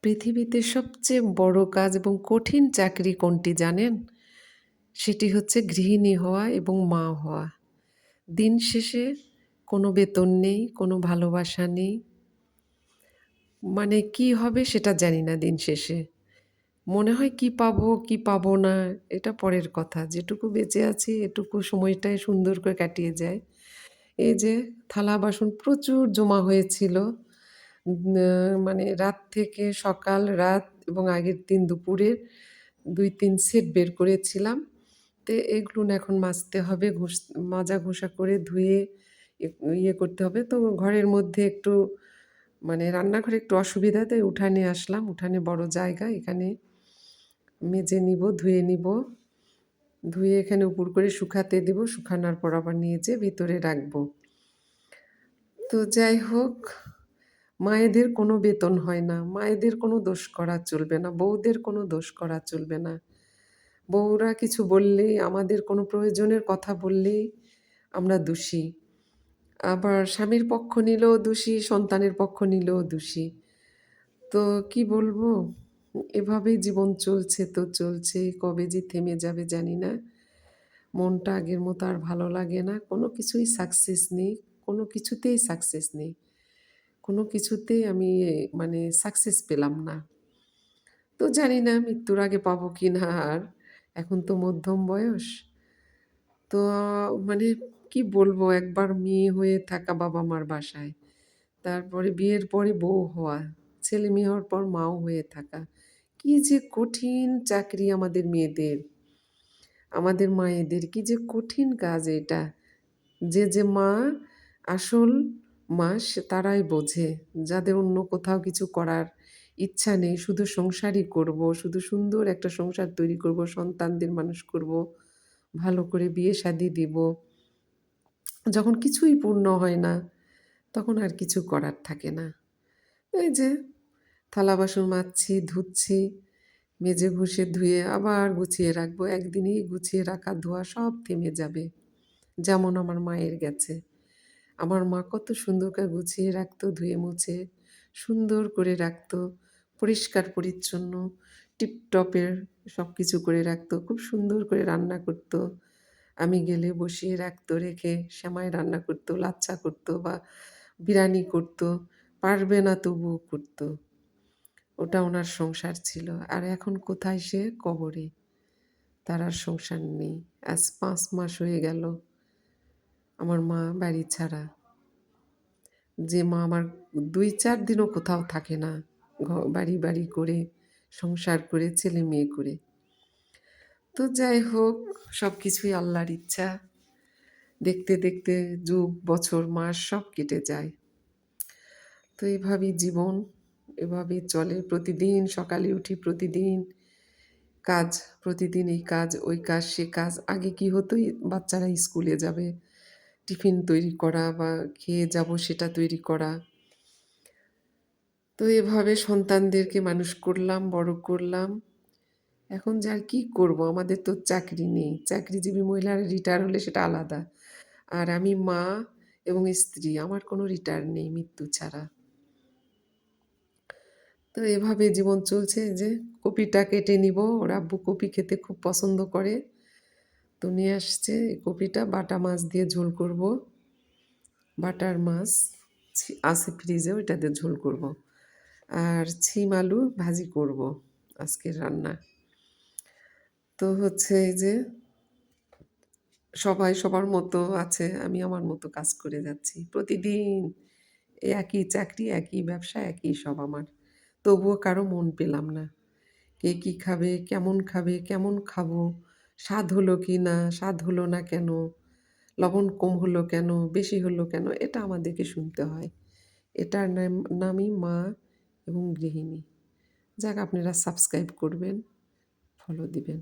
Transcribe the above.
পৃথিবীতে সবচেয়ে বড় কাজ এবং কঠিন চাকরি কোনটি জানেন? সেটি হচ্ছে গৃহিণী হওয়া এবং মা হওয়া। দিন শেষে কোনো বেতন নেই, কোনো ভালোবাসা নেই। মানে কি হবে সেটা জানি না দিন শেষে। মনে হয় কি পাবো, কি পাবো না এটা পরের কথা। যেটুকু বেঁচে আছি এটুকু সময়টাই সুন্দর করে কাটিয়ে যায়। এই যে থালা বাসন প্রচুর জমা হয়েছিল। মানে রাত থেকে সকাল, রাত এবং আগের দিন দুপুরের ২-৩ সেট বের করেছিলাম। তো এগুলো না এখন মাজতে হবে, মাজা ঘষা করে ধুয়ে এ ইয়ে করতে হবে। তো ঘরের মধ্যে একটু মানে রান্নাঘরে একটু অসুবিধা, তাই উঠানে আসলাম। উঠানে বড় জায়গা, এখানে মেজে নিব, ধুয়ে নিব। ধুয়ে এখানে উপুড় করে শুকাতে দিব। শুকানোর পর আবার নিয়ে যেয়ে ভিতরে রাখবো। তো যাই হোক, মায়েদের কোনো বেতন হয় না। মায়েদের কোনো দোষ করা চলবে না। বউদের কোনো দোষ করা চলবে না। বউরা কিছু বললেই, আমাদের কোনো প্রয়োজনের কথা বললেই আমরা দোষী। আবার স্বামীর পক্ষ নিলেও দোষী, সন্তানের পক্ষ নিলেও দোষী। তো কি বলবো? এভাবেই জীবন চলছে তো চলছে। কবে যে থেমে যাবে জানি না। মনটা আগের মতো আর ভালো লাগে না। কোনো কিছুই সাকসেস নেই। কোনো কিছুতেই সাকসেস নেই। কোনো কিছুতেই আমি মানে সাকসেস পেলাম না। তো জানি না মৃত্যুর আগে পাবো কিনা আর। এখন তো মধ্যম বয়স। তো মানে কি বলবো, একবার মেয়ে হয়ে থাকা বাবা-মার বাসায়। তারপরে বিয়ের পরে বউ হওয়া। ছেলে-মেয়ে হওয়ার পর মাও হয়ে থাকা। কি যে কঠিন চাকরি আমাদের মেয়েদের, আমাদের মায়েদের কি যে কঠিন কাজ এটা। যে মা আসল মা তারাই বোঝে। যাদের অন্য কোথাও কিছু করার ইচ্ছা নেই, শুধু সংসারই করব, শুধু সুন্দর একটা সংসার তৈরি করব, সন্তানদের মানুষ করব, ভালো করে বিয়ে শাদী দিব। যখন কিছুই পূর্ণ হয় না, তখন আর কিছু করার থাকে না। এই যে থালা বাসন মাজছি, ধুচ্ছি, মেজে ঘষে ধুয়ে আবার গুছিয়ে রাখবো। একদিনেই গুছিয়ে রাখা ধোয়া সব থেমে যাবে। যেমন আমার মায়ের গেছে। আমার মা কত সুন্দর করে গুছিয়ে রাখতো, ধুয়ে মুছে সুন্দর করে রাখতো, পরিষ্কার পরিচ্ছন্ন টিপটপের সব কিছু করে রাখতো, খুব সুন্দর করে রান্না করতো। আমি গেলে বসিয়ে রাখতো, রেখে সেমাই রান্না করতো, লাচ্ছা করতো বা বিরিয়ানি করতো। পারবে না তবুও করতো। ওটা ওনার সংসার ছিল। আর এখন কোথায় সে? কবরে। তার আর সংসার নেই। আজ ৫ মাস হয়ে গেল আমার মা বাড়ি ছাড়া। যে মা আমার ২-৪ দিনও কোথাও থাকে না। বাড়ি, বাড়ি করে, সংসার করে, ছেলে-মেয়ে করে। তো যাই হোক, সব কিছুই আল্লাহর ইচ্ছা। দেখতে, দেখতে যুগ, বছর, মাস সব কেটে যায়। তো এভাবেই জীবন, এভাবেই চলে। প্রতিদিন সকালে উঠি, প্রতিদিন কাজ, প্রতিদিন এই কাজ, ওই কাজ, সে কাজ। আগে কি হতো, বাচ্চারা স্কুলে যাবে, টিফিন তৈরি করা বা খেয়ে যাব সেটা তৈরি করা। তো এভাবে সন্তানদেরকে মানুষ করলাম, বড় করলাম। এখন যে আর কি করব, আমাদের তো চাকরি নেই। চাকরিজীবী মহিলারা রিটায়ার হলে সেটা আলাদা। আর আমি মা এবং স্ত্রী, আমার কোনো রিটায়ার নেই মৃত্যু ছাড়া। তো এভাবে জীবন চলছে। যে কপিটা কেটে নিব, ওর আব্বু কপি খেতে খুব পছন্দ করে। তো নিয়ে আসছে এই কপিটা, বাটা মাছ দিয়ে ঝোল করব। বাটার মাছ আছে ফ্রিজে, ওইটা দিয়ে ঝোল করব। আর ছিম আলু ভাজি করব আজকের রান্না। তো হচ্ছে এই যে সবাই সবার মতো আছে, আমি আমার মতো কাজ করে যাচ্ছি। প্রতিদিন এই একই চাকরি, একই ব্যবসা, একই সব আমার। তবুও কারো মন পেলাম না। কে কী খাবে, কেমন খাবে, কেমন খাবো, স্বাদ হলো কি না, স্বাদ হলো না কেন, লবণ কম হলো কেন, বেশি হলো কেন, এটা আমাদেরকে শুনতে হয়। এটার নামই মা এবং গৃহিণী। যাক, আপনারা সাবস্ক্রাইব করবেন, ফলো দিবেন।